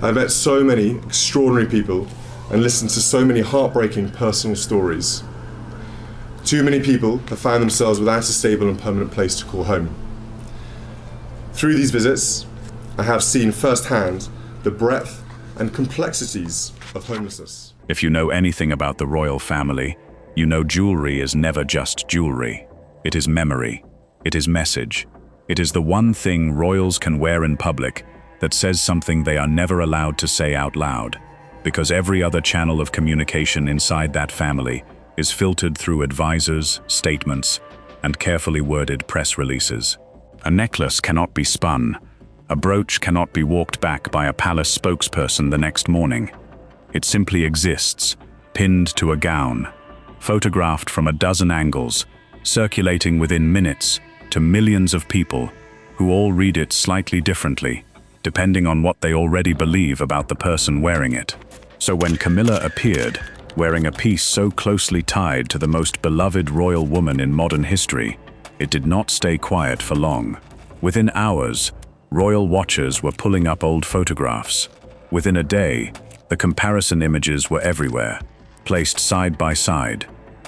I've met so many extraordinary people and listened to so many heartbreaking personal stories. Too many people have found themselves without a stable and permanent place to call home. Through these visits, I have seen firsthand the breadth and complexities of homelessness. If you know anything about the royal family, you know jewelry is never just jewelry. It is memory. It is message. It is the one thing royals can wear in public that says something they are never allowed to say out loud, because every other channel of communication inside that family is filtered through advisors, statements, and carefully worded press releases. A necklace cannot be spun. A brooch cannot be walked back by a palace spokesperson the next morning. It simply exists, pinned to a gown, photographed from a dozen angles, circulating within minutes to millions of people who all read it slightly differently, depending on what they already believe about the person wearing it. So when Camilla appeared, wearing a piece so closely tied to the most beloved royal woman in modern history, it did not stay quiet for long. Within hours, royal watchers were pulling up old photographs. Within a day, the comparison images were everywhere, placed side by side,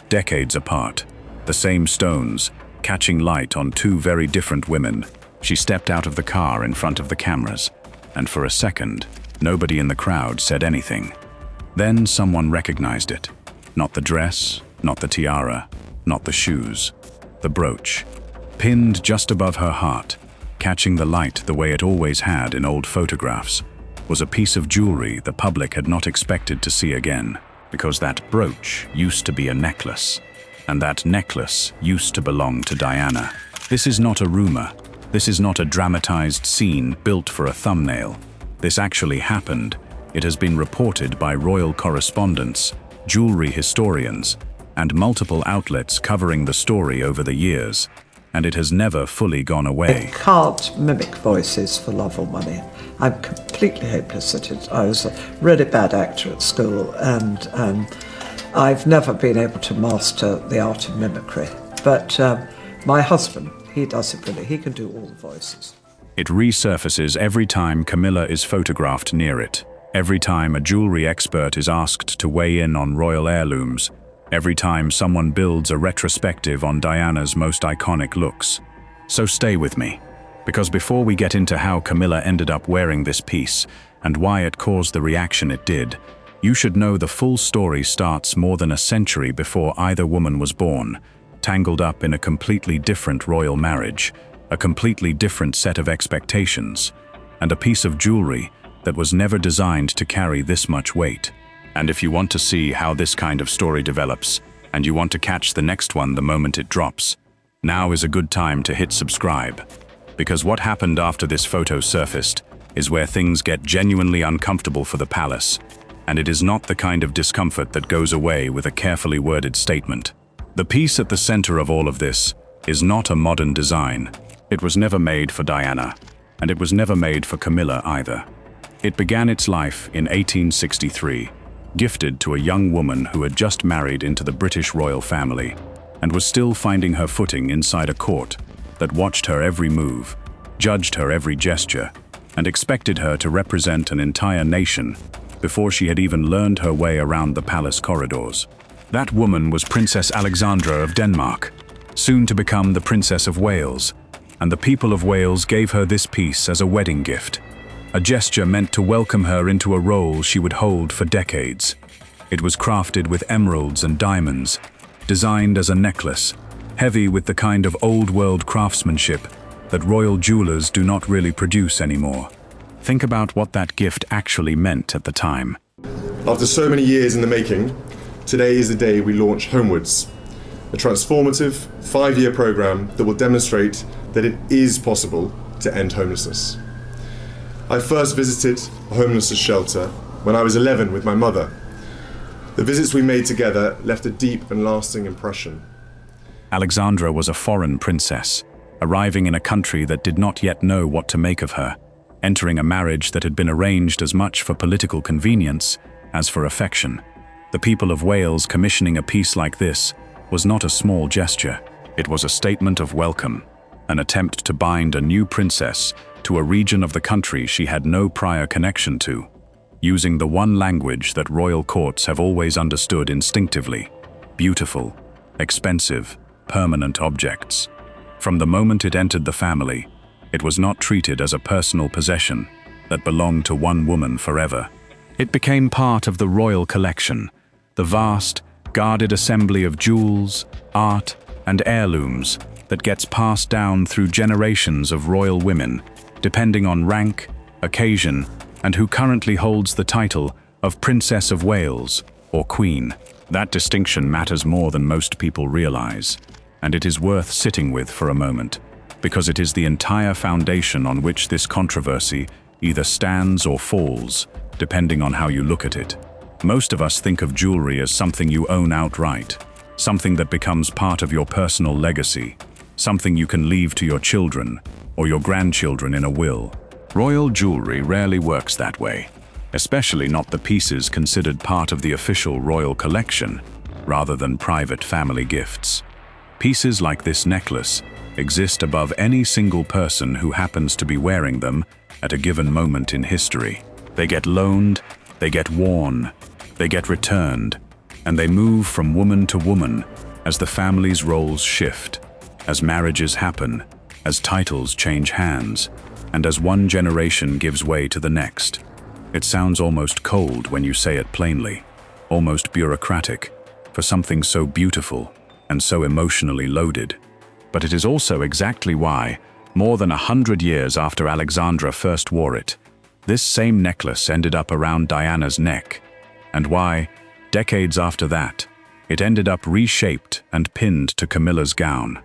decades apart. The same stones, catching light on two very different women. She stepped out of the car in front of the cameras, and for a second, nobody in the crowd said anything. Then someone recognized it. Not the dress, not the tiara, not the shoes. The brooch, pinned just above her heart, catching the light the way it always had in old photographs, was a piece of jewelry the public had not expected to see again, because that brooch used to be a necklace, and that necklace used to belong to Diana. This is not a rumor. This is not a dramatized scene built for a thumbnail. This actually happened. It has been reported by royal correspondents, jewelry historians, and multiple outlets covering the story over the years, and it has never fully gone away. I can't mimic voices for love or money. I'm completely hopeless at it. I was a really bad actor at school, and I've never been able to master the art of mimicry. But my husband, he does it really. He can do all the voices. It resurfaces every time Camilla is photographed near it, every time a jewelry expert is asked to weigh in on royal heirlooms, every time someone builds a retrospective on Diana's most iconic looks. So stay with me, because before we get into how Camilla ended up wearing this piece and why it caused the reaction it did, you should know the full story starts more than a century before either woman was born, tangled up in a completely different royal marriage, a completely different set of expectations, and a piece of jewelry that was never designed to carry this much weight. And if you want to see how this kind of story develops, and you want to catch the next one the moment it drops, now is a good time to hit subscribe. Because what happened after this photo surfaced is where things get genuinely uncomfortable for the palace, and it is not the kind of discomfort that goes away with a carefully worded statement. The piece at the center of all of this is not a modern design. It was never made for Diana, and it was never made for Camilla either. It began its life in 1863, gifted to a young woman who had just married into the British royal family and was still finding her footing inside a court that watched her every move, judged her every gesture, and expected her to represent an entire nation before she had even learned her way around the palace corridors. That woman was Princess Alexandra of Denmark, soon to become the Princess of Wales, and the people of Wales gave her this piece as a wedding gift, a gesture meant to welcome her into a role she would hold for decades. It was crafted with emeralds and diamonds, designed as a necklace, heavy with the kind of old-world craftsmanship that royal jewelers do not really produce anymore. Think about what that gift actually meant at the time. After so many years in the making, today is the day we launch Homewards, a transformative 5-year program that will demonstrate that it is possible to end homelessness. I first visited a homeless shelter when I was 11 with my mother. The visits we made together left a deep and lasting impression. Alexandra was a foreign princess, arriving in a country that did not yet know what to make of her, entering a marriage that had been arranged as much for political convenience as for affection. The people of Wales commissioning a piece like this was not a small gesture. It was a statement of welcome, an attempt to bind a new princess to a region of the country she had no prior connection to. using the one language that royal courts have always understood instinctively: beautiful, expensive, permanent objects. From the moment it entered the family, it was not treated as a personal possession that belonged to one woman forever. It became part of the royal collection, the vast, guarded assembly of jewels, art, and heirlooms that gets passed down through generations of royal women, depending on rank, occasion, and who currently holds the title of Princess of Wales or Queen. That distinction matters more than most people realize, and it is worth sitting with for a moment, because it is the entire foundation on which this controversy either stands or falls, depending on how you look at it. Most of us think of jewelry as something you own outright, something that becomes part of your personal legacy, something you can leave to your children or your grandchildren in a will. Royal jewelry rarely works that way, especially not the pieces considered part of the official royal collection, rather than private family gifts. Pieces like this necklace exist above any single person who happens to be wearing them at a given moment in history. They get loaned, they get worn, they get returned, and they move from woman to woman as the family's roles shift, as marriages happen, as titles change hands, and as one generation gives way to the next. It sounds almost cold when you say it plainly, almost bureaucratic, for something so beautiful and so emotionally loaded. But it is also exactly why, more than 100 years after Alexandra first wore it, this same necklace ended up around Diana's neck, and why, decades after that, it ended up reshaped and pinned to Camilla's gown.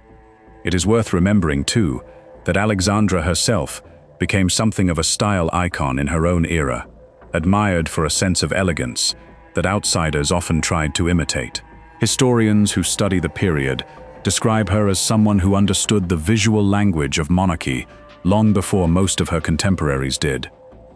It is worth remembering, too, that Alexandra herself became something of a style icon in her own era, admired for a sense of elegance that outsiders often tried to imitate. Historians who study the period describe her as someone who understood the visual language of monarchy long before most of her contemporaries did.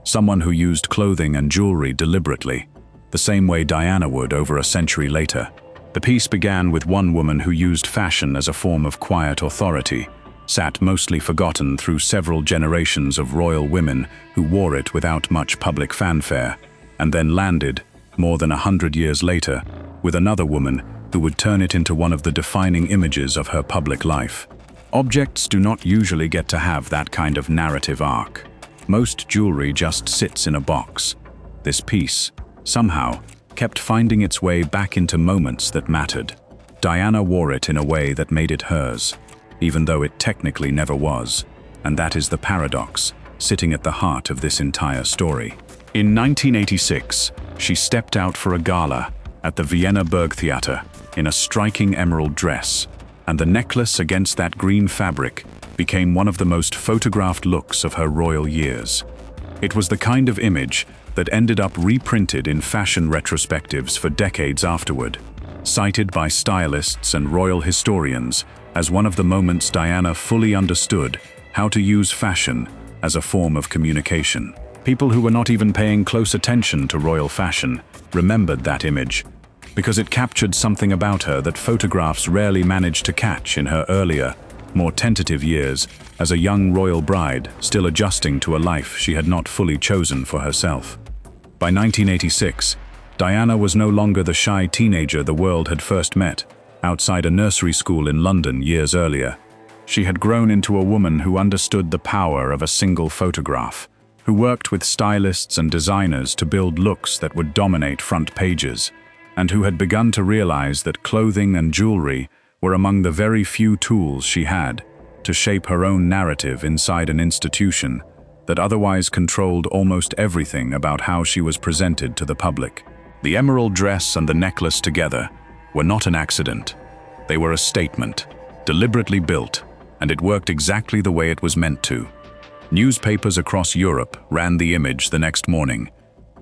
Someone who used clothing and jewelry deliberately, the same way Diana would over a century later. The piece began with one woman who used fashion as a form of quiet authority, sat mostly forgotten through several generations of royal women who wore it without much public fanfare, and then landed, more than 100 years later, with another woman who would turn it into one of the defining images of her public life. Objects do not usually get to have that kind of narrative arc. Most jewelry just sits in a box. This piece, somehow, kept finding its way back into moments that mattered. Diana wore it in a way that made it hers, even though it technically never was, and that is the paradox sitting at the heart of this entire story. In 1986, she stepped out for a gala at the Vienna Burgtheater in a striking emerald dress, and the necklace against that green fabric became one of the most photographed looks of her royal years. It was the kind of image that ended up reprinted in fashion retrospectives for decades afterward, cited by stylists and royal historians as one of the moments Diana fully understood how to use fashion as a form of communication. People who were not even paying close attention to royal fashion remembered that image, because it captured something about her that photographs rarely managed to catch in her earlier, more tentative years as a young royal bride still adjusting to a life she had not fully chosen for herself. By 1986, Diana was no longer the shy teenager the world had first met outside a nursery school in London years earlier. She had grown into a woman who understood the power of a single photograph, who worked with stylists and designers to build looks that would dominate front pages, and who had begun to realize that clothing and jewelry were among the very few tools she had to shape her own narrative inside an institution that otherwise controlled almost everything about how she was presented to the public. The emerald dress and the necklace together were not an accident. They were a statement, deliberately built, and it worked exactly the way it was meant to. Newspapers across Europe ran the image the next morning,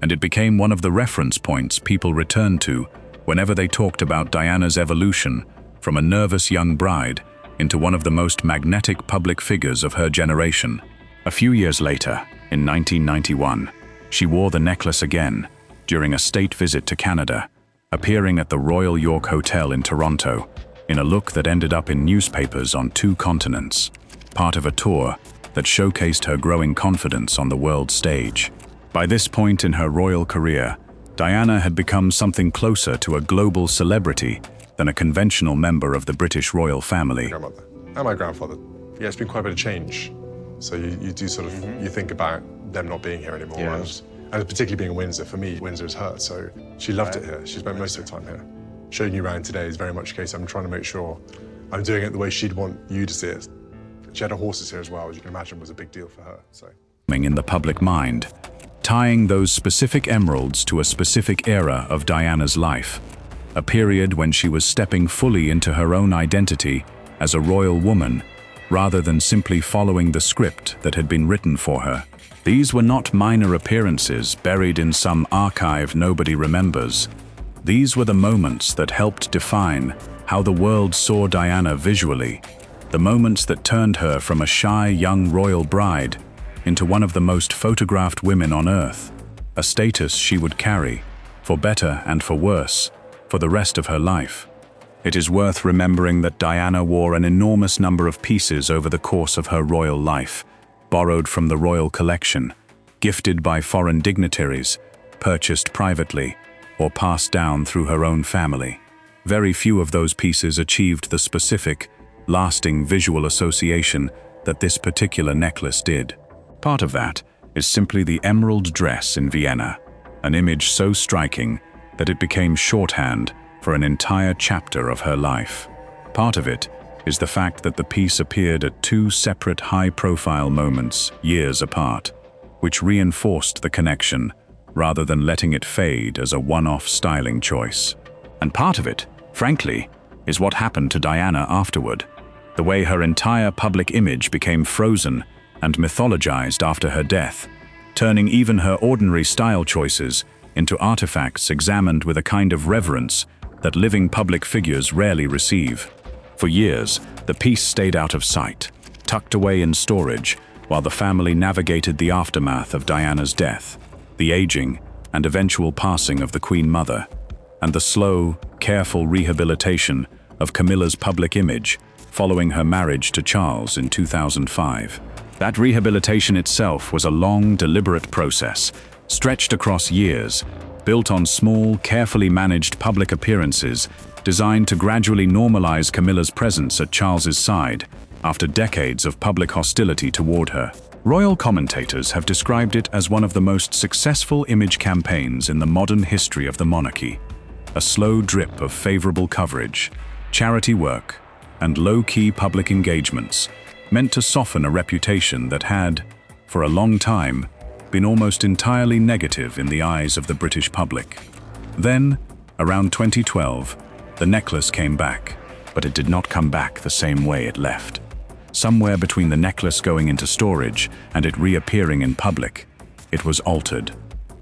and it became one of the reference points people returned to whenever they talked about Diana's evolution from a nervous young bride into one of the most magnetic public figures of her generation. A few years later, in 1991, she wore the necklace again during a state visit to Canada, appearing at the Royal York Hotel in Toronto in a look that ended up in newspapers on 2 continents, part of a tour that showcased her growing confidence on the world stage. By this point in her royal career, Diana had become something closer to a global celebrity than a conventional member of the British royal family. Grandmother and my grandfather. Yeah, it's been quite a bit of change. So you do sort of, you think about them not being here anymore. Yes. And particularly being in Windsor, for me, Windsor is her. So she loved it here. She spent most of her time here. Showing you around today is very much a case I'm trying to make sure I'm doing it the way she'd want you to see it. She had her horses here as well, as you can imagine, was a big deal for her. So. In the public mind, tying those specific emeralds to a specific era of Diana's life, a period when she was stepping fully into her own identity as a royal woman, rather than simply following the script that had been written for her. These were not minor appearances buried in some archive nobody remembers. These were the moments that helped define how the world saw Diana visually, the moments that turned her from a shy young royal bride into one of the most photographed women on earth, a status she would carry, for better and for worse, for the rest of her life. It is worth remembering that Diana wore an enormous number of pieces over the course of her royal life, borrowed from the royal collection, gifted by foreign dignitaries, purchased privately, or passed down through her own family. Very few of those pieces achieved the specific, lasting visual association that this particular necklace did. Part of that is simply the emerald dress in Vienna, an image so striking that it became shorthand for an entire chapter of her life. Part of it is the fact that the piece appeared at two separate high-profile moments years apart, which reinforced the connection rather than letting it fade as a one-off styling choice. And part of it, frankly, is what happened to Diana afterward. The way her entire public image became frozen and mythologized after her death, turning even her ordinary style choices into artifacts examined with a kind of reverence that living public figures rarely receive. For years, the piece stayed out of sight, tucked away in storage, while the family navigated the aftermath of Diana's death, the aging and eventual passing of the Queen Mother, and the slow, careful rehabilitation of Camilla's public image following her marriage to Charles in 2005. That rehabilitation itself was a long, deliberate process, stretched across years, built on small, carefully managed public appearances designed to gradually normalize Camilla's presence at Charles's side after decades of public hostility toward her. Royal commentators have described it as one of the most successful image campaigns in the modern history of the monarchy. A slow drip of favorable coverage, charity work, and low-key public engagements meant to soften a reputation that had, for a long time, been almost entirely negative in the eyes of the British public. Then, around 2012, the necklace came back, but it did not come back the same way it left. Somewhere between the necklace going into storage and it reappearing in public, it was altered.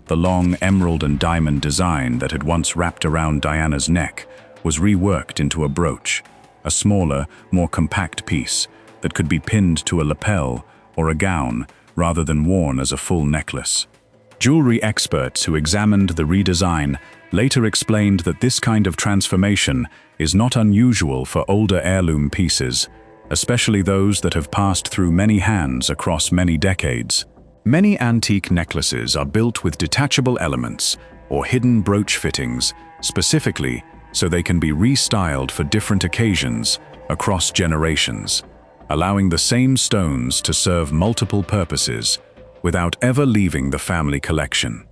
The long emerald and diamond design that had once wrapped around Diana's neck was reworked into a brooch, a smaller, more compact piece that could be pinned to a lapel or a gown rather than worn as a full necklace. Jewelry experts who examined the redesign later explained that this kind of transformation is not unusual for older heirloom pieces, especially those that have passed through many hands across many decades. Many antique necklaces are built with detachable elements or hidden brooch fittings, specifically so they can be restyled for different occasions across generations, allowing the same stones to serve multiple purposes without ever leaving the family collection.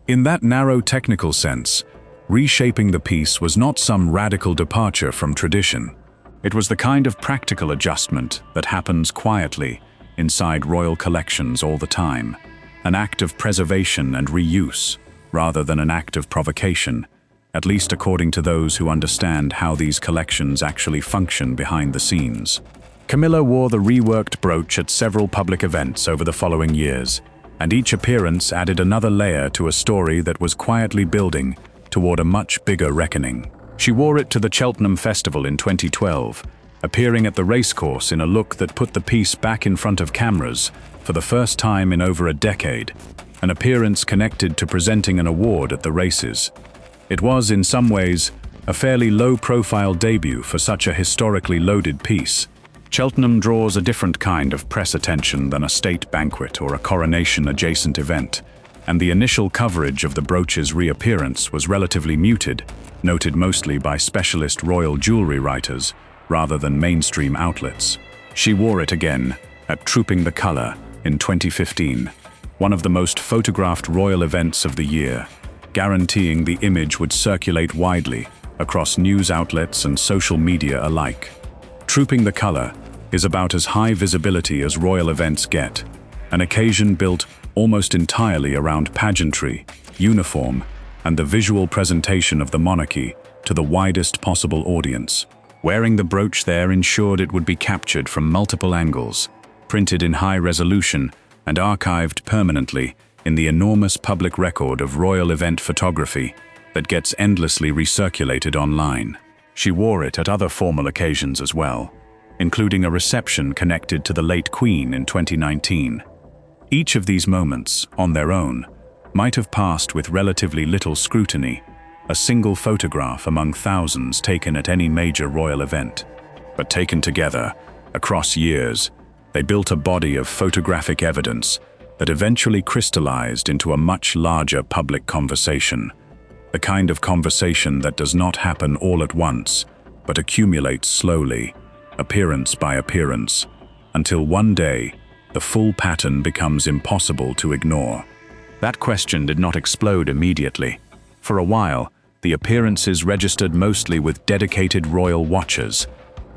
In that narrow technical sense, reshaping the piece was not some radical departure from tradition. It was the kind of practical adjustment that happens quietly inside royal collections all the time, an act of preservation and reuse, rather than an act of provocation, at least according to those who understand how these collections actually function behind the scenes. Camilla wore the reworked brooch at several public events over the following years, and each appearance added another layer to a story that was quietly building toward a much bigger reckoning. She wore it to the Cheltenham Festival in 2012, appearing at the racecourse in a look that put the piece back in front of cameras for the first time in over a decade, an appearance connected to presenting an award at the races. It was, in some ways, a fairly low-profile debut for such a historically loaded piece. Cheltenham draws a different kind of press attention than a state banquet or a coronation-adjacent event, and the initial coverage of the brooch's reappearance was relatively muted, noted mostly by specialist royal jewelry writers rather than mainstream outlets. She wore it again at Trooping the Colour in 2015, one of the most photographed royal events of the year, guaranteeing the image would circulate widely across news outlets and social media alike. Trooping the Colour is about as high visibility as royal events get, an occasion built almost entirely around pageantry, uniform, and the visual presentation of the monarchy to the widest possible audience. Wearing the brooch there ensured it would be captured from multiple angles, printed in high resolution, and archived permanently in the enormous public record of royal event photography that gets endlessly recirculated online. She wore it at other formal occasions as well, including a reception connected to the late Queen in 2019. Each of these moments, on their own, might have passed with relatively little scrutiny, a single photograph among thousands taken at any major royal event. But taken together, across years, they built a body of photographic evidence that eventually crystallized into a much larger public conversation, the kind of conversation that does not happen all at once, but accumulates slowly, appearance by appearance, until one day, the full pattern becomes impossible to ignore. That question did not explode immediately. For a while, the appearances registered mostly with dedicated royal watchers,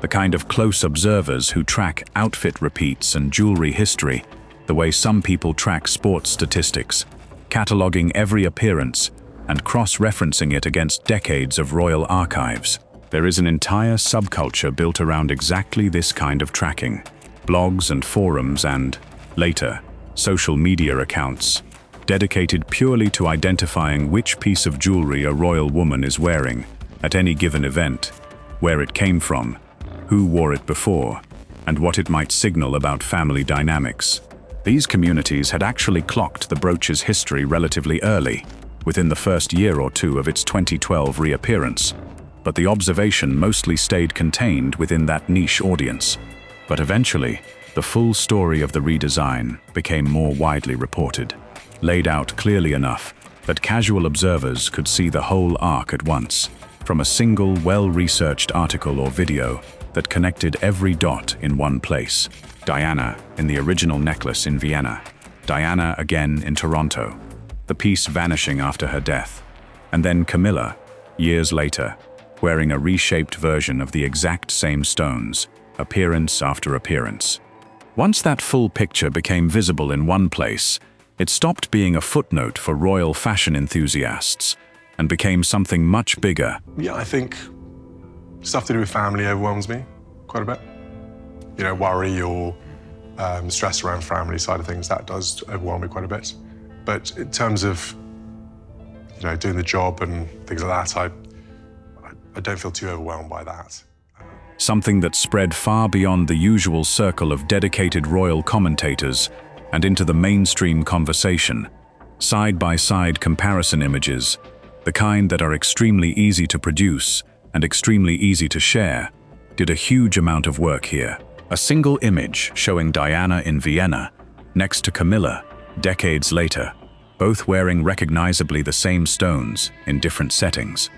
the kind of close observers who track outfit repeats and jewelry history, the way some people track sports statistics, cataloging every appearance and cross-referencing it against decades of royal archives. There is an entire subculture built around exactly this kind of tracking. Blogs and forums and, later, social media accounts, dedicated purely to identifying which piece of jewelry a royal woman is wearing at any given event, where it came from, who wore it before, and what it might signal about family dynamics. These communities had actually clocked the brooch's history relatively early, within the first year or two of its 2012 reappearance, but the observation mostly stayed contained within that niche audience. But eventually, the full story of the redesign became more widely reported, laid out clearly enough that casual observers could see the whole arc at once, from a single well-researched article or video that connected every dot in one place. Diana in the original necklace in Vienna, Diana again in Toronto, the piece vanishing after her death, and then Camilla, years later, wearing a reshaped version of the exact same stones, appearance after appearance. Once that full picture became visible in one place, it stopped being a footnote for royal fashion enthusiasts and became something much bigger. Yeah, I think stuff to do with family overwhelms me quite a bit. You know, worry or stress around family side of things, that does overwhelm me quite a bit. But in terms of, you know, doing the job and things like that, I don't feel too overwhelmed by that. Something that spread far beyond the usual circle of dedicated royal commentators and into the mainstream conversation. Side-by-side comparison images, the kind that are extremely easy to produce and extremely easy to share, did a huge amount of work here. A single image showing Diana in Vienna, next to Camilla, decades later, both wearing recognizably the same stones in different settings,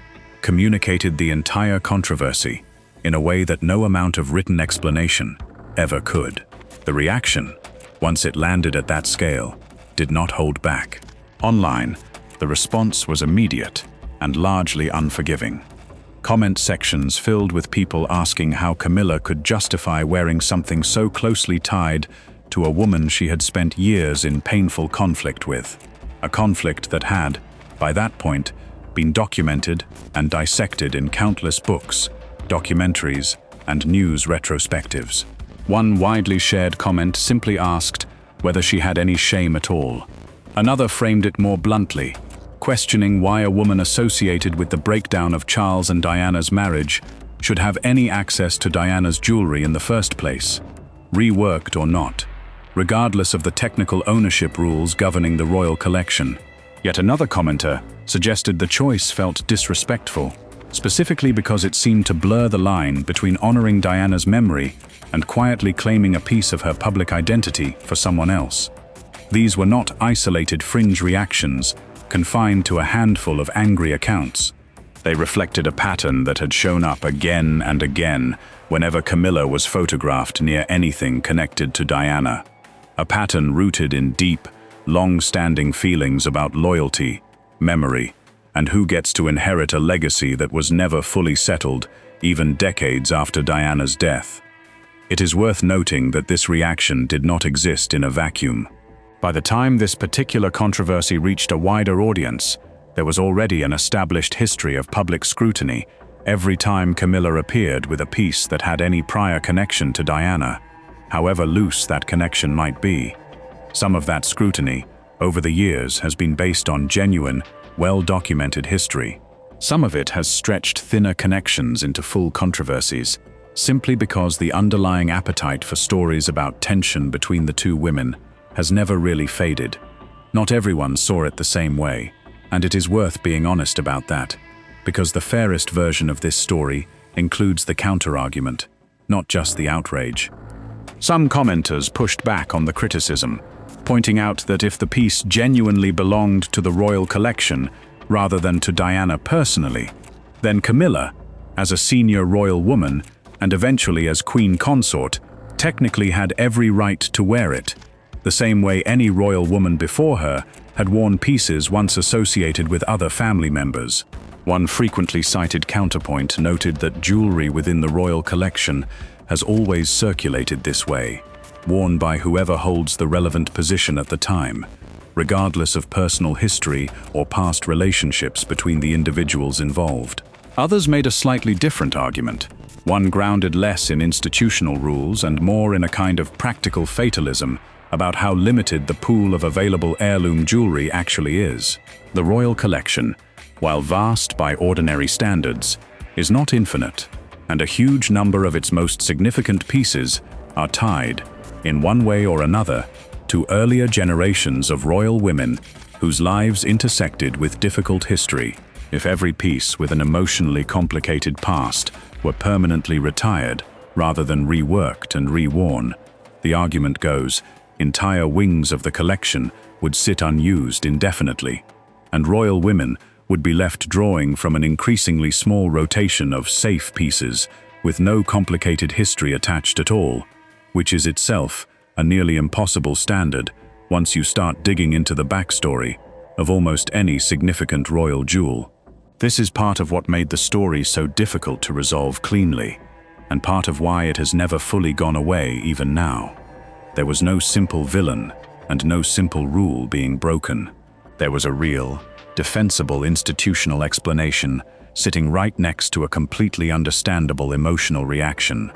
communicated the entire controversy in a way that no amount of written explanation ever could. The reaction, once it landed at that scale, did not hold back. Online, the response was immediate and largely unforgiving. Comment sections filled with people asking how Camilla could justify wearing something so closely tied to a woman she had spent years in painful conflict with. A conflict that had, by that point, been documented and dissected in countless books, documentaries, and news retrospectives. One widely shared comment simply asked whether she had any shame at all. Another framed it more bluntly, questioning why a woman associated with the breakdown of Charles and Diana's marriage should have any access to Diana's jewelry in the first place, reworked or not, regardless of the technical ownership rules governing the royal collection. Yet another commenter suggested the choice felt disrespectful, specifically because it seemed to blur the line between honoring Diana's memory and quietly claiming a piece of her public identity for someone else. These were not isolated fringe reactions, confined to a handful of angry accounts. They reflected a pattern that had shown up again and again whenever Camilla was photographed near anything connected to Diana. A pattern rooted in deep, long-standing feelings about loyalty, memory, and who gets to inherit a legacy that was never fully settled, even decades after Diana's death. It is worth noting that this reaction did not exist in a vacuum. By the time this particular controversy reached a wider audience, there was already an established history of public scrutiny every time Camilla appeared with a piece that had any prior connection to Diana, however loose that connection might be. Some of that scrutiny, over the years, has been based on genuine, well-documented history. Some of it has stretched thinner connections into full controversies, simply because the underlying appetite for stories about tension between the two women has never really faded. Not everyone saw it the same way, and it is worth being honest about that, because the fairest version of this story includes the counter-argument, not just the outrage. Some commenters pushed back on the criticism, pointing out that if the piece genuinely belonged to the royal collection rather than to Diana personally, then Camilla, as a senior royal woman and eventually as queen consort, technically had every right to wear it, the same way any royal woman before her had worn pieces once associated with other family members. One frequently cited counterpoint noted that jewelry within the royal collection has always circulated this way, worn by whoever holds the relevant position at the time, regardless of personal history or past relationships between the individuals involved. Others made a slightly different argument, one grounded less in institutional rules and more in a kind of practical fatalism about how limited the pool of available heirloom jewelry actually is. The royal collection, while vast by ordinary standards, is not infinite, and a huge number of its most significant pieces are tied, in one way or another, to earlier generations of royal women whose lives intersected with difficult history. If every piece with an emotionally complicated past were permanently retired rather than reworked and reworn, the argument goes, entire wings of the collection would sit unused indefinitely, and royal women would be left drawing from an increasingly small rotation of safe pieces with no complicated history attached at all, which is itself a nearly impossible standard once you start digging into the backstory of almost any significant royal jewel. This is part of what made the story so difficult to resolve cleanly, and part of why it has never fully gone away even now. There was no simple villain and no simple rule being broken. There was a real, defensible institutional explanation sitting right next to a completely understandable emotional reaction,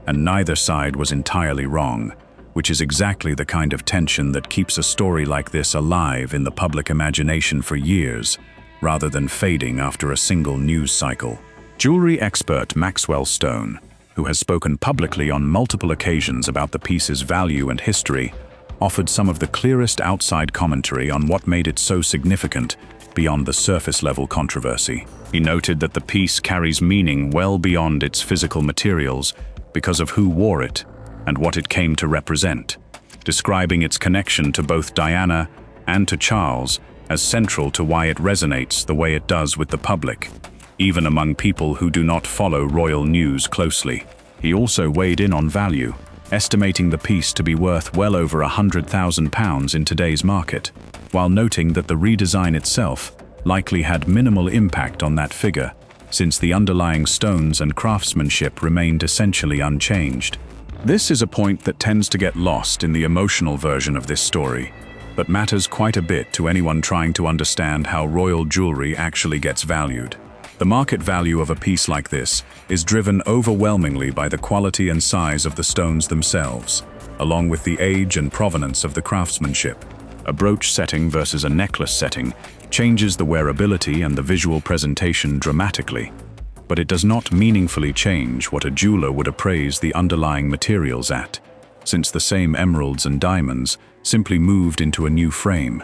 and neither side was entirely wrong, which is exactly the kind of tension that keeps a story like this alive in the public imagination for years, rather than fading after a single news cycle. Jewelry expert Maxwell Stone, who has spoken publicly on multiple occasions about the piece's value and history, offered some of the clearest outside commentary on what made it so significant beyond the surface-level controversy. He noted that the piece carries meaning well beyond its physical materials because of who wore it and what it came to represent, describing its connection to both Diana and to Charles as central to why it resonates the way it does with the public, even among people who do not follow royal news closely. He also weighed in on value, estimating the piece to be worth well over £100,000 in today's market, while noting that the redesign itself likely had minimal impact on that figure, since the underlying stones and craftsmanship remained essentially unchanged. This is a point that tends to get lost in the emotional version of this story, but matters quite a bit to anyone trying to understand how royal jewelry actually gets valued. The market value of a piece like this is driven overwhelmingly by the quality and size of the stones themselves, along with the age and provenance of the craftsmanship. A brooch setting versus a necklace setting changes the wearability and the visual presentation dramatically, but it does not meaningfully change what a jeweler would appraise the underlying materials at, since the same emeralds and diamonds simply moved into a new frame.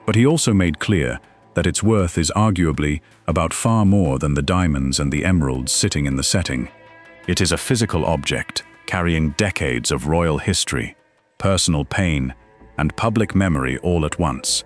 But he also made clear that its worth is arguably about far more than the diamonds and the emeralds sitting in the setting. It is a physical object carrying decades of royal history, personal pain, and public memory all at once,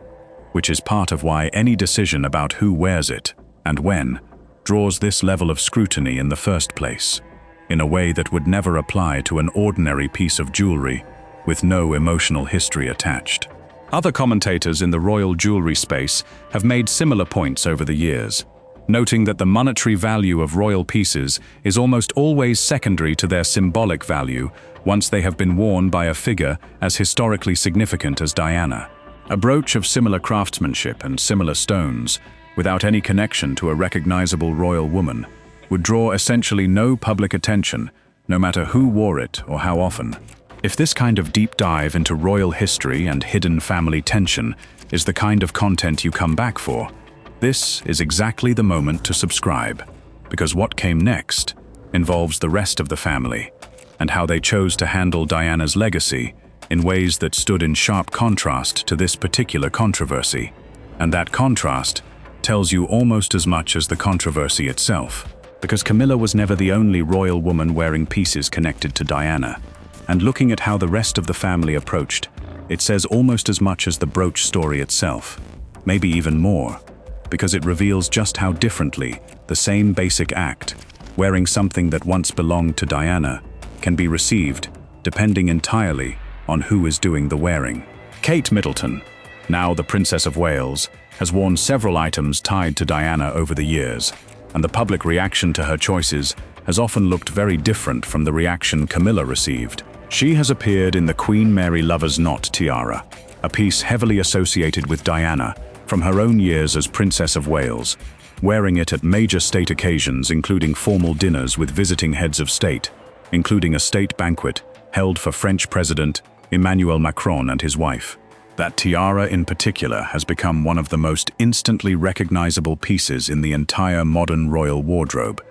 which is part of why any decision about who wears it and when draws this level of scrutiny in the first place, in a way that would never apply to an ordinary piece of jewelry with no emotional history attached. Other commentators in the royal jewelry space have made similar points over the years, noting that the monetary value of royal pieces is almost always secondary to their symbolic value once they have been worn by a figure as historically significant as Diana. A brooch of similar craftsmanship and similar stones, without any connection to a recognizable royal woman, would draw essentially no public attention, no matter who wore it or how often. If this kind of deep dive into royal history and hidden family tension is the kind of content you come back for, this is exactly the moment to subscribe, because what came next involves the rest of the family and how they chose to handle Diana's legacy in ways that stood in sharp contrast to this particular controversy. And that contrast tells you almost as much as the controversy itself, because Camilla was never the only royal woman wearing pieces connected to Diana. And looking at how the rest of the family approached, it says almost as much as the brooch story itself, maybe even more, because it reveals just how differently the same basic act, wearing something that once belonged to Diana, can be received depending entirely on who is doing the wearing. Kate Middleton, now the Princess of Wales, has worn several items tied to Diana over the years, and the public reaction to her choices has often looked very different from the reaction Camilla received. She has appeared in the Queen Mary Lover's Knot tiara, a piece heavily associated with Diana from her own years as Princess of Wales, wearing it at major state occasions including formal dinners with visiting heads of state, including a state banquet held for French President Emmanuel Macron and his wife. That tiara in particular has become one of the most instantly recognizable pieces in the entire modern royal wardrobe,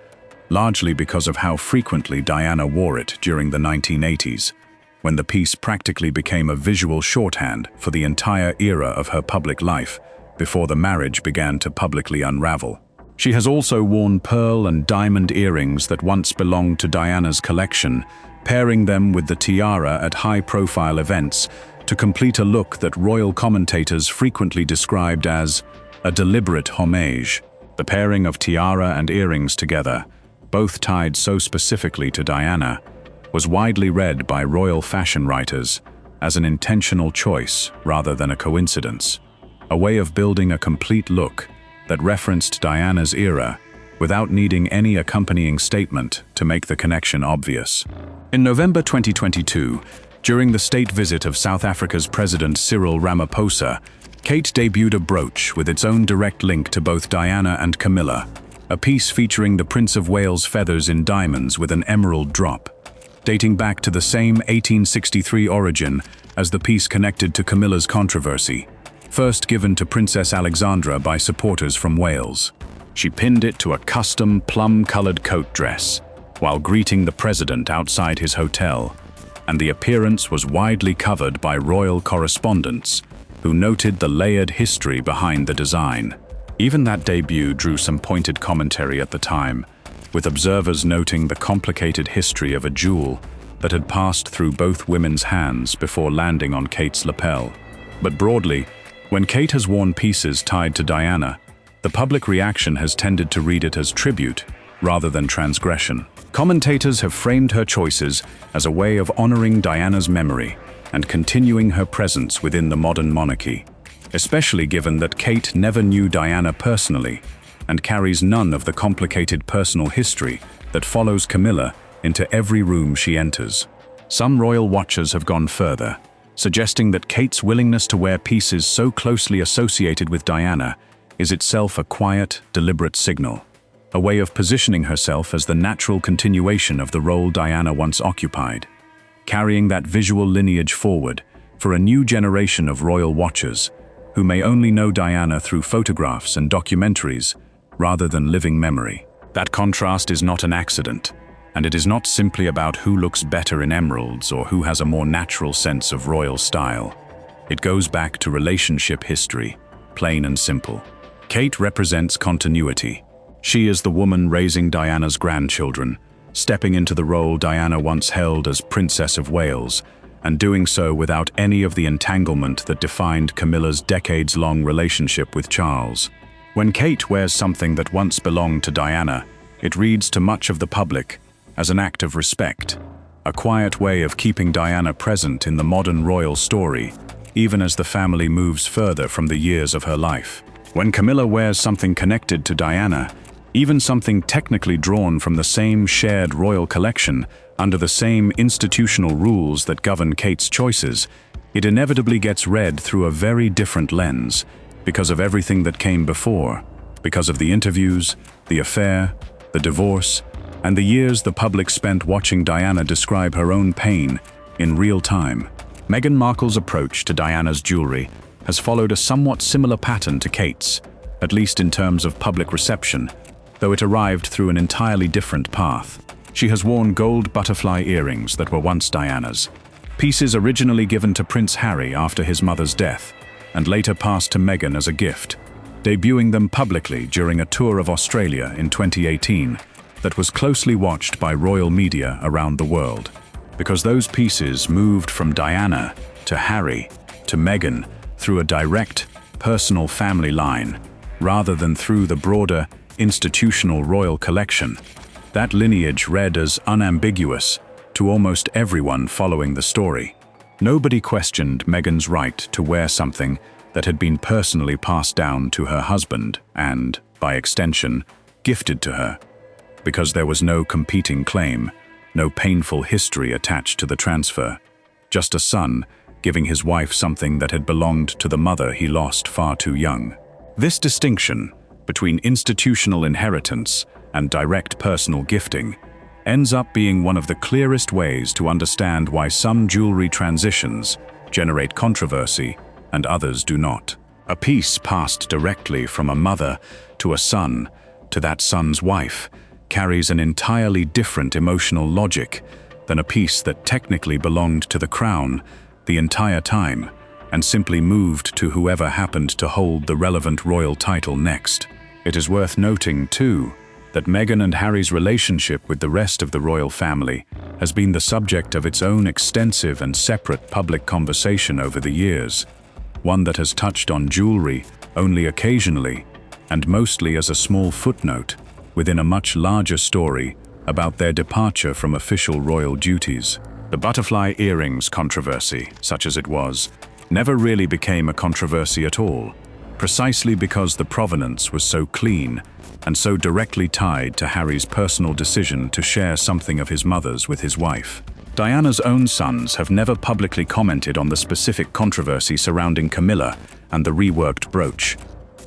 largely because of how frequently Diana wore it during the 1980s, when the piece practically became a visual shorthand for the entire era of her public life before the marriage began to publicly unravel. She has also worn pearl and diamond earrings that once belonged to Diana's collection, pairing them with the tiara at high-profile events to complete a look that royal commentators frequently described as a deliberate homage. The pairing of tiara and earrings together, both tied so specifically to Diana, was widely read by royal fashion writers as an intentional choice rather than a coincidence, a way of building a complete look that referenced Diana's era without needing any accompanying statement to make the connection obvious. In November 2022, during the state visit of South Africa's President Cyril Ramaphosa, Kate debuted a brooch with its own direct link to both Diana and Camilla, a piece featuring the Prince of Wales' feathers in diamonds with an emerald drop, dating back to the same 1863 origin as the piece connected to Camilla's controversy, first given to Princess Alexandra by supporters from Wales. She pinned it to a custom plum-colored coat dress while greeting the president outside his hotel, and the appearance was widely covered by royal correspondents who noted the layered history behind the design. Even that debut drew some pointed commentary at the time, with observers noting the complicated history of a jewel that had passed through both women's hands before landing on Kate's lapel. But broadly, when Kate has worn pieces tied to Diana, the public reaction has tended to read it as tribute rather than transgression. Commentators have framed her choices as a way of honoring Diana's memory and continuing her presence within the modern monarchy, especially given that Kate never knew Diana personally and carries none of the complicated personal history that follows Camilla into every room she enters. Some royal watchers have gone further, suggesting that Kate's willingness to wear pieces so closely associated with Diana is itself a quiet, deliberate signal, a way of positioning herself as the natural continuation of the role Diana once occupied, carrying that visual lineage forward for a new generation of royal watchers who may only know Diana through photographs and documentaries rather than living memory. That contrast is not an accident, and it is not simply about who looks better in emeralds or who has a more natural sense of royal style. It goes back to relationship history, plain and simple. Kate represents continuity. She is the woman raising Diana's grandchildren, stepping into the role Diana once held as Princess of Wales, and doing so without any of the entanglement that defined Camilla's decades-long relationship with Charles. When Kate wears something that once belonged to Diana, it reads to much of the public as an act of respect, a quiet way of keeping Diana present in the modern royal story, even as the family moves further from the years of her life. When Camilla wears something connected to Diana, even something technically drawn from the same shared royal collection, under the same institutional rules that govern Kate's choices, it inevitably gets read through a very different lens, because of everything that came before, because of the interviews, the affair, the divorce, and the years the public spent watching Diana describe her own pain in real time. Meghan Markle's approach to Diana's jewelry has followed a somewhat similar pattern to Kate's, at least in terms of public reception, though it arrived through an entirely different path. She has worn gold butterfly earrings that were once Diana's, pieces originally given to Prince Harry after his mother's death, and later passed to Meghan as a gift, debuting them publicly during a tour of Australia in 2018 that was closely watched by royal media around the world. Because those pieces moved from Diana to Harry to Meghan through a direct, personal family line, rather than through the broader, institutional royal collection. That lineage read as unambiguous to almost everyone following the story. Nobody questioned Meghan's right to wear something that had been personally passed down to her husband and, by extension, gifted to her, because there was no competing claim, no painful history attached to the transfer, just a son giving his wife something that had belonged to the mother he lost far too young. This distinction between institutional inheritance and direct personal gifting ends up being one of the clearest ways to understand why some jewelry transitions generate controversy and others do not. A piece passed directly from a mother to a son to that son's wife carries an entirely different emotional logic than a piece that technically belonged to the crown the entire time and simply moved to whoever happened to hold the relevant royal title next. It is worth noting, too, that Meghan and Harry's relationship with the rest of the royal family has been the subject of its own extensive and separate public conversation over the years, one that has touched on jewelry only occasionally and mostly as a small footnote within a much larger story about their departure from official royal duties. The butterfly earrings controversy, such as it was, never really became a controversy at all, precisely because the provenance was so clean and so directly tied to Harry's personal decision to share something of his mother's with his wife. Diana's own sons have never publicly commented on the specific controversy surrounding Camilla and the reworked brooch,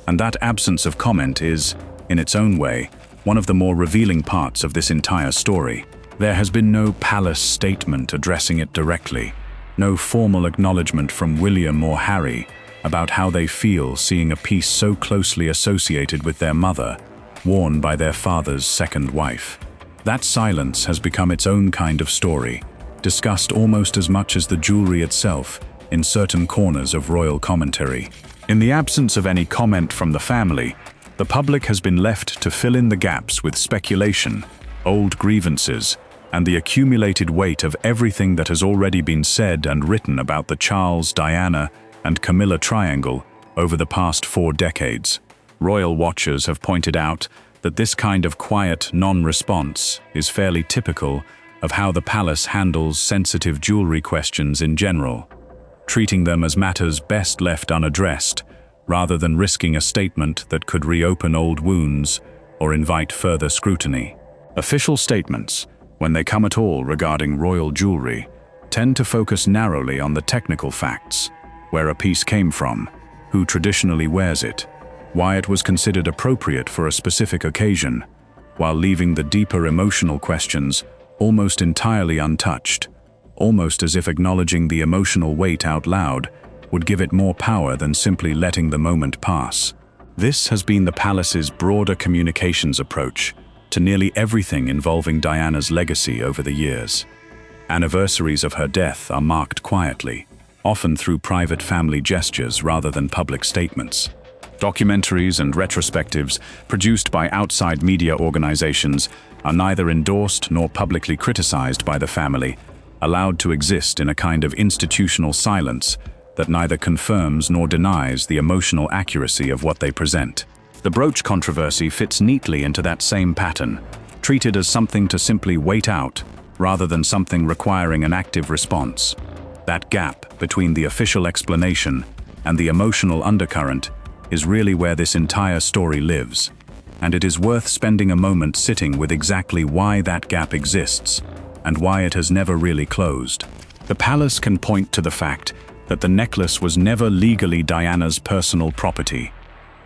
and that absence of comment is, in its own way, one of the more revealing parts of this entire story. There has been no palace statement addressing it directly, no formal acknowledgement from William or Harry about how they feel seeing a piece so closely associated with their mother, worn by their father's second wife. That silence has become its own kind of story, discussed almost as much as the jewelry itself in certain corners of royal commentary. In the absence of any comment from the family, the public has been left to fill in the gaps with speculation, old grievances, and the accumulated weight of everything that has already been said and written about the Charles, Diana, and Camilla triangle over the past 4 decades. Royal watchers have pointed out that this kind of quiet non-response is fairly typical of how the palace handles sensitive jewelry questions in general, treating them as matters best left unaddressed, rather than risking a statement that could reopen old wounds or invite further scrutiny. Official statements, when they come at all regarding royal jewelry, tend to focus narrowly on the technical facts, where a piece came from, who traditionally wears it, why it was considered appropriate for a specific occasion, while leaving the deeper emotional questions almost entirely untouched, almost as if acknowledging the emotional weight out loud would give it more power than simply letting the moment pass. This has been the palace's broader communications approach to nearly everything involving Diana's legacy over the years. Anniversaries of her death are marked quietly, often through private family gestures rather than public statements. Documentaries and retrospectives produced by outside media organizations are neither endorsed nor publicly criticized by the family, allowed to exist in a kind of institutional silence that neither confirms nor denies the emotional accuracy of what they present. The brooch controversy fits neatly into that same pattern, treated as something to simply wait out, rather than something requiring an active response. That gap between the official explanation and the emotional undercurrent is really where this entire story lives, and it is worth spending a moment sitting with exactly why that gap exists and why it has never really closed. The palace can point to the fact that the necklace was never legally Diana's personal property,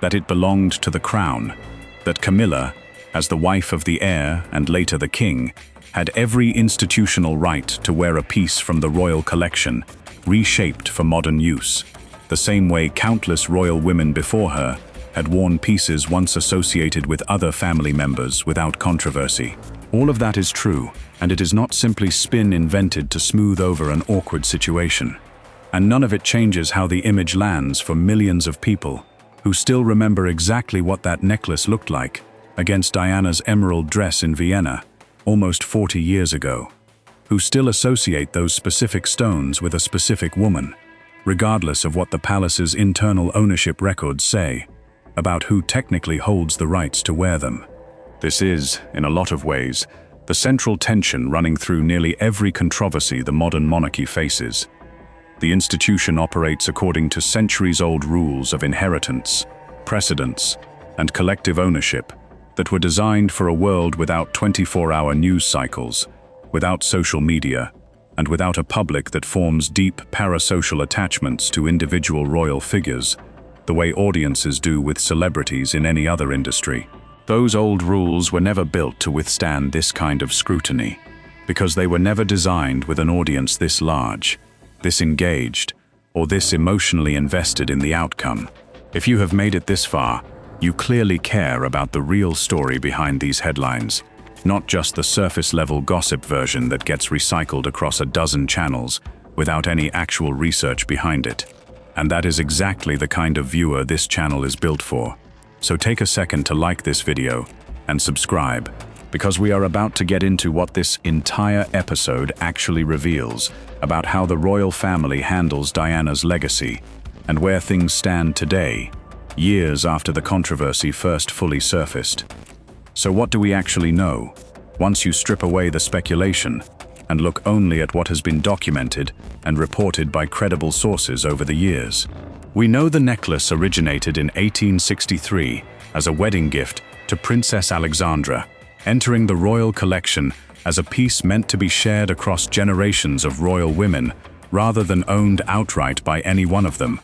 that it belonged to the crown, that Camilla, as the wife of the heir and later the king, had every institutional right to wear a piece from the royal collection, reshaped for modern use, the same way countless royal women before her had worn pieces once associated with other family members without controversy. All of that is true, and it is not simply spin invented to smooth over an awkward situation. And none of it changes how the image lands for millions of people who still remember exactly what that necklace looked like against Diana's emerald dress in Vienna almost 40 years ago, who still associate those specific stones with a specific woman, regardless of what the palace's internal ownership records say about who technically holds the rights to wear them. This is, in a lot of ways, the central tension running through nearly every controversy the modern monarchy faces. The institution operates according to centuries-old rules of inheritance, precedence, and collective ownership that were designed for a world without 24-hour news cycles, without social media, and without a public that forms deep parasocial attachments to individual royal figures, the way audiences do with celebrities in any other industry. Those old rules were never built to withstand this kind of scrutiny, because they were never designed with an audience this large, this engaged, or this emotionally invested in the outcome. If you have made it this far, you clearly care about the real story behind these headlines, not just the surface-level gossip version that gets recycled across a dozen channels without any actual research behind it. And that is exactly the kind of viewer this channel is built for. So take a second to like this video and subscribe, because we are about to get into what this entire episode actually reveals about how the royal family handles Diana's legacy and where things stand today, years after the controversy first fully surfaced. So what do we actually know, once you strip away the speculation and look only at what has been documented and reported by credible sources over the years? We know the necklace originated in 1863 as a wedding gift to Princess Alexandra, entering the royal collection as a piece meant to be shared across generations of royal women rather than owned outright by any one of them.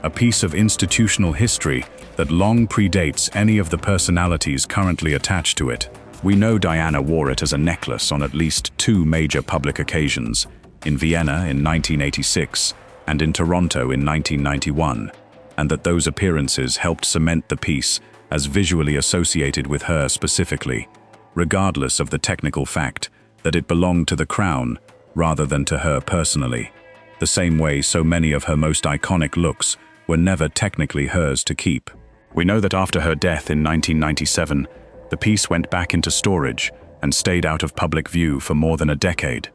A piece of institutional history that long predates any of the personalities currently attached to it. We know Diana wore it as a necklace on at least 2 major public occasions, in Vienna in 1986 and in Toronto in 1991, and that those appearances helped cement the piece as visually associated with her specifically, regardless of the technical fact that it belonged to the crown rather than to her personally, the same way so many of her most iconic looks were never technically hers to keep. We know that after her death in 1997, the piece went back into storage and stayed out of public view for more than a decade.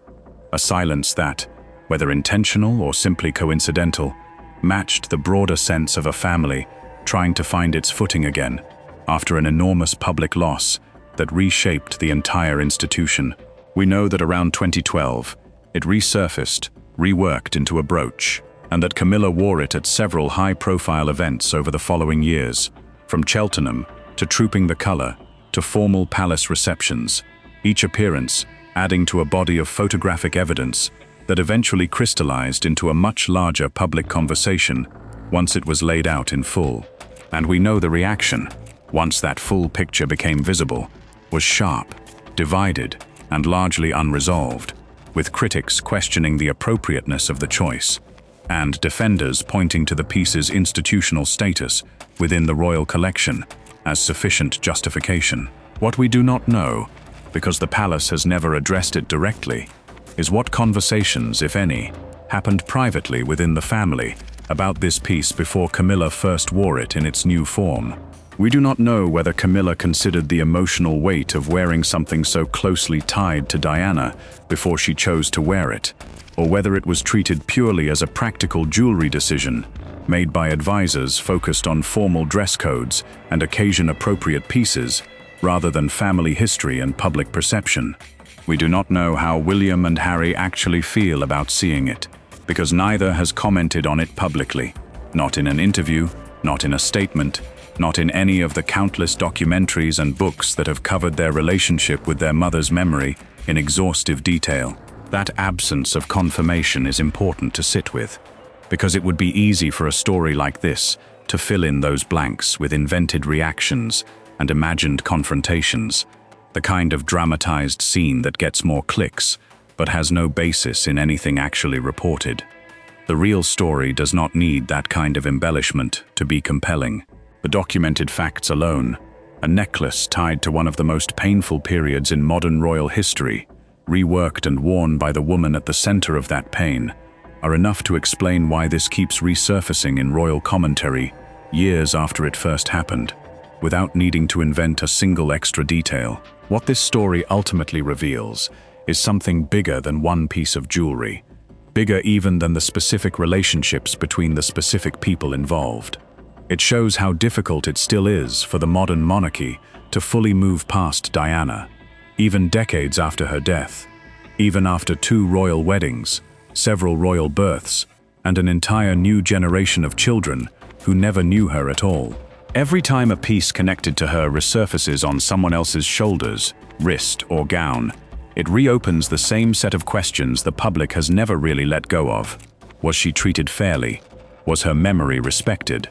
A silence that, whether intentional or simply coincidental, matched the broader sense of a family trying to find its footing again after an enormous public loss that reshaped the entire institution. We know that around 2012, it resurfaced, reworked into a brooch, and that Camilla wore it at several high-profile events over the following years, from Cheltenham to Trooping the Colour to formal palace receptions, each appearance adding to a body of photographic evidence that eventually crystallized into a much larger public conversation once it was laid out in full. And we know the reaction, once that full picture became visible, was sharp, divided, and largely unresolved, with critics questioning the appropriateness of the choice, and defenders pointing to the piece's institutional status within the royal collection as sufficient justification. What we do not know, because the palace has never addressed it directly, is what conversations, if any, happened privately within the family about this piece before Camilla first wore it in its new form. We do not know whether Camilla considered the emotional weight of wearing something so closely tied to Diana before she chose to wear it, or whether it was treated purely as a practical jewelry decision made by advisors focused on formal dress codes and occasion-appropriate pieces rather than family history and public perception. We do not know how William and Harry actually feel about seeing it, because neither has commented on it publicly, not in an interview, not in a statement, not in any of the countless documentaries and books that have covered their relationship with their mother's memory in exhaustive detail. That absence of confirmation is important to sit with, because it would be easy for a story like this to fill in those blanks with invented reactions and imagined confrontations, the kind of dramatized scene that gets more clicks but has no basis in anything actually reported. The real story does not need that kind of embellishment to be compelling. The documented facts alone, a necklace tied to one of the most painful periods in modern royal history, reworked and worn by the woman at the center of that pain, are enough to explain why this keeps resurfacing in royal commentary years after it first happened, without needing to invent a single extra detail. What this story ultimately reveals is something bigger than one piece of jewelry, bigger even than the specific relationships between the specific people involved. It shows how difficult it still is for the modern monarchy to fully move past Diana, even decades after her death, even after 2 royal weddings, several royal births, and an entire new generation of children who never knew her at all. Every time a piece connected to her resurfaces on someone else's shoulders, wrist, or gown, it reopens the same set of questions the public has never really let go of. Was she treated fairly? Was her memory respected?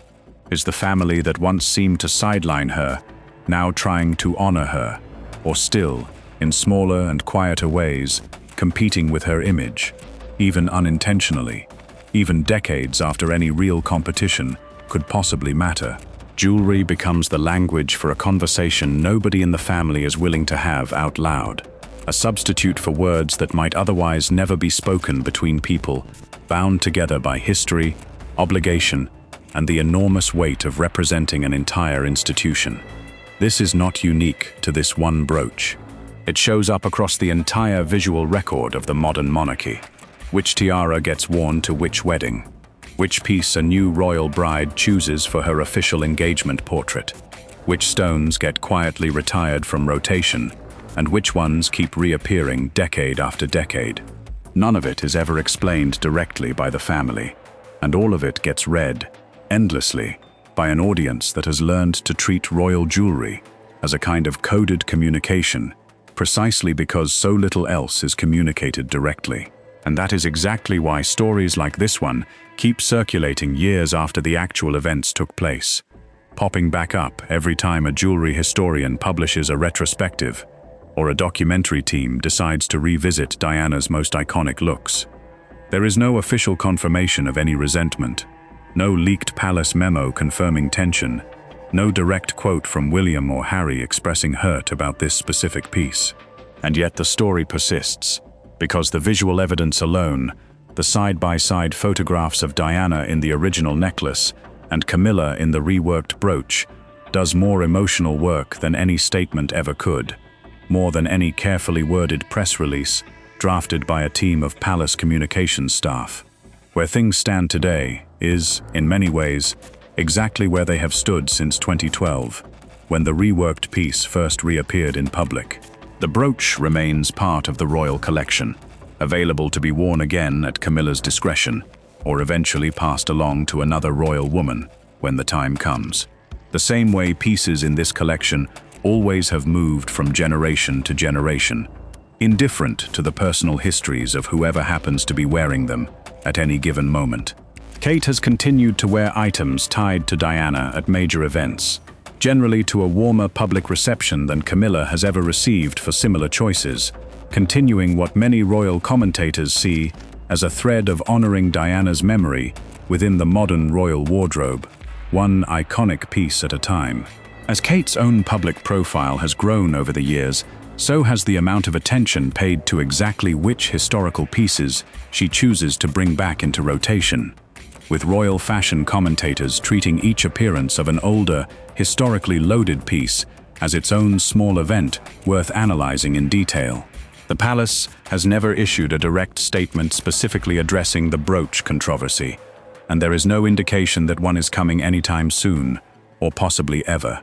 Is the family that once seemed to sideline her now trying to honor her, or still, in smaller and quieter ways, competing with her image, even unintentionally, even decades after any real competition could possibly matter? Jewelry becomes the language for a conversation nobody in the family is willing to have out loud, a substitute for words that might otherwise never be spoken between people bound together by history, obligation, and the enormous weight of representing an entire institution. This is not unique to this one brooch. It shows up across the entire visual record of the modern monarchy. Which tiara gets worn to which wedding? Which piece a new royal bride chooses for her official engagement portrait? Which stones get quietly retired from rotation, and which ones keep reappearing decade after decade? None of it is ever explained directly by the family, and all of it gets read endlessly by an audience that has learned to treat royal jewelry as a kind of coded communication, precisely because so little else is communicated directly. And that is exactly why stories like this one keep circulating years after the actual events took place, popping back up every time a jewelry historian publishes a retrospective or a documentary team decides to revisit Diana's most iconic looks. There is no official confirmation of any resentment, no leaked palace memo confirming tension, no direct quote from William or Harry expressing hurt about this specific piece. And yet the story persists, because the visual evidence alone, the side-by-side photographs of Diana in the original necklace and Camilla in the reworked brooch, does more emotional work than any statement ever could, more than any carefully worded press release drafted by a team of palace communications staff. Where things stand today is, in many ways, exactly where they have stood since 2012, when the reworked piece first reappeared in public. The brooch remains part of the royal collection, available to be worn again at Camilla's discretion, or eventually passed along to another royal woman when the time comes. The same way pieces in this collection always have moved from generation to generation, indifferent to the personal histories of whoever happens to be wearing them at any given moment. Kate has continued to wear items tied to Diana at major events, generally to a warmer public reception than Camilla has ever received for similar choices, continuing what many royal commentators see as a thread of honoring Diana's memory within the modern royal wardrobe, one iconic piece at a time. As Kate's own public profile has grown over the years, so has the amount of attention paid to exactly which historical pieces she chooses to bring back into rotation. with royal fashion commentators treating each appearance of an older, historically loaded piece as its own small event worth analyzing in detail. The palace has never issued a direct statement specifically addressing the brooch controversy, and there is no indication that one is coming anytime soon, or possibly ever.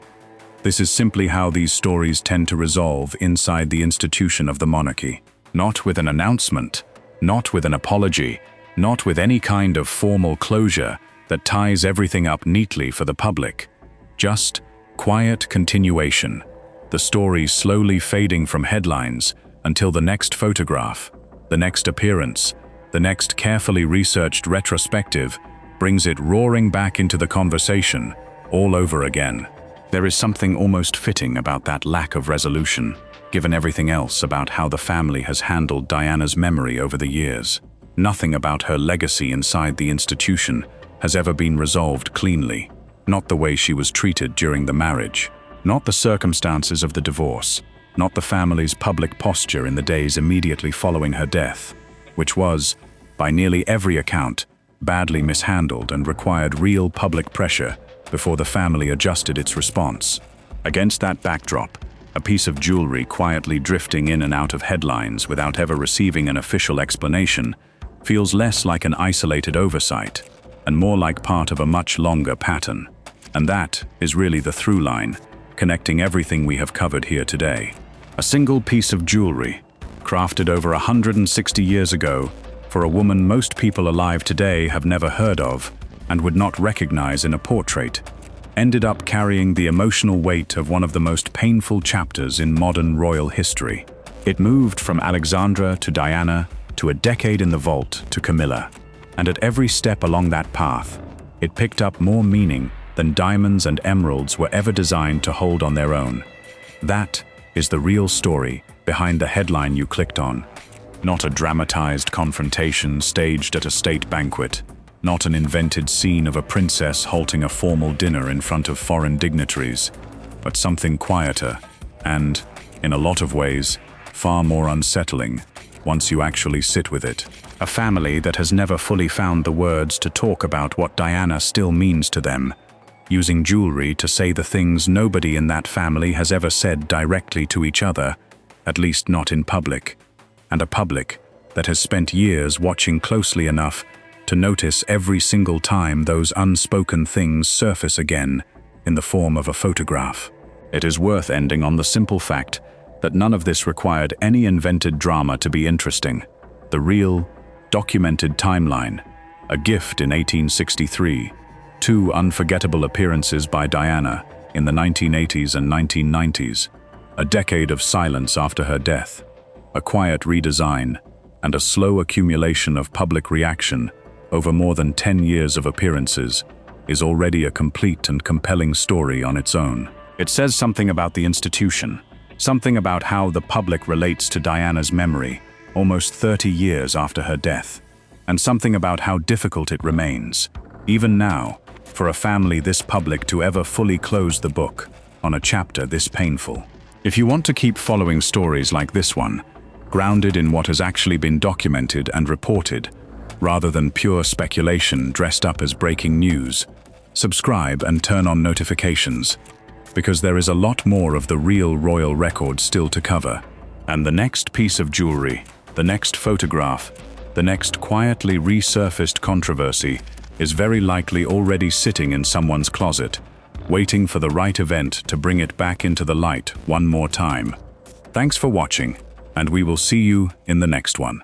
This is simply how these stories tend to resolve inside the institution of the monarchy. Not with an announcement, not with an apology, not with any kind of formal closure that ties everything up neatly for the public. Just quiet continuation, the story slowly fading from headlines until the next photograph, the next appearance, the next carefully researched retrospective brings it roaring back into the conversation all over again. There is something almost fitting about that lack of resolution, given everything else about how the family has handled Diana's memory over the years. Nothing about her legacy inside the institution has ever been resolved cleanly. Not the way she was treated during the marriage, not the circumstances of the divorce, not the family's public posture in the days immediately following her death, which was, by nearly every account, badly mishandled and required real public pressure before the family adjusted its response. Against that backdrop, a piece of jewelry quietly drifting in and out of headlines without ever receiving an official explanation feels less like an isolated oversight and more like part of a much longer pattern. And that is really the through line, connecting everything we have covered here today. A single piece of jewelry, crafted over 160 years ago, for a woman most people alive today have never heard of and would not recognize in a portrait, ended up carrying the emotional weight of one of the most painful chapters in modern royal history. It moved from Alexandra to Diana to a decade in the vault to Camilla, and at every step along that path, it picked up more meaning than diamonds and emeralds were ever designed to hold on their own. That is the real story behind the headline you clicked on. Not a dramatized confrontation staged at a state banquet, not an invented scene of a princess halting a formal dinner in front of foreign dignitaries, but something quieter and, in a lot of ways, far more unsettling once you actually sit with it. A family that has never fully found the words to talk about what Diana still means to them, using jewelry to say the things nobody in that family has ever said directly to each other, at least not in public, and a public that has spent years watching closely enough to notice every single time those unspoken things surface again in the form of a photograph. It is worth ending on the simple fact that none of this required any invented drama to be interesting. The real, documented timeline, a gift in 1863, 2 unforgettable appearances by Diana in the 1980s and 1990s, a decade of silence after her death, a quiet redesign, and a slow accumulation of public reaction over more than 10 years of appearances, is already a complete and compelling story on its own. It says something about the institution, something about how the public relates to Diana's memory almost 30 years after her death, and something about how difficult it remains, even now, for a family this public to ever fully close the book on a chapter this painful. If you want to keep following stories like this one, grounded in what has actually been documented and reported, rather than pure speculation dressed up as breaking news, subscribe and turn on notifications, because there is a lot more of the real royal record still to cover. And the next piece of jewelry, the next photograph, the next quietly resurfaced controversy is very likely already sitting in someone's closet, waiting for the right event to bring it back into the light one more time. Thanks for watching, and we will see you in the next one.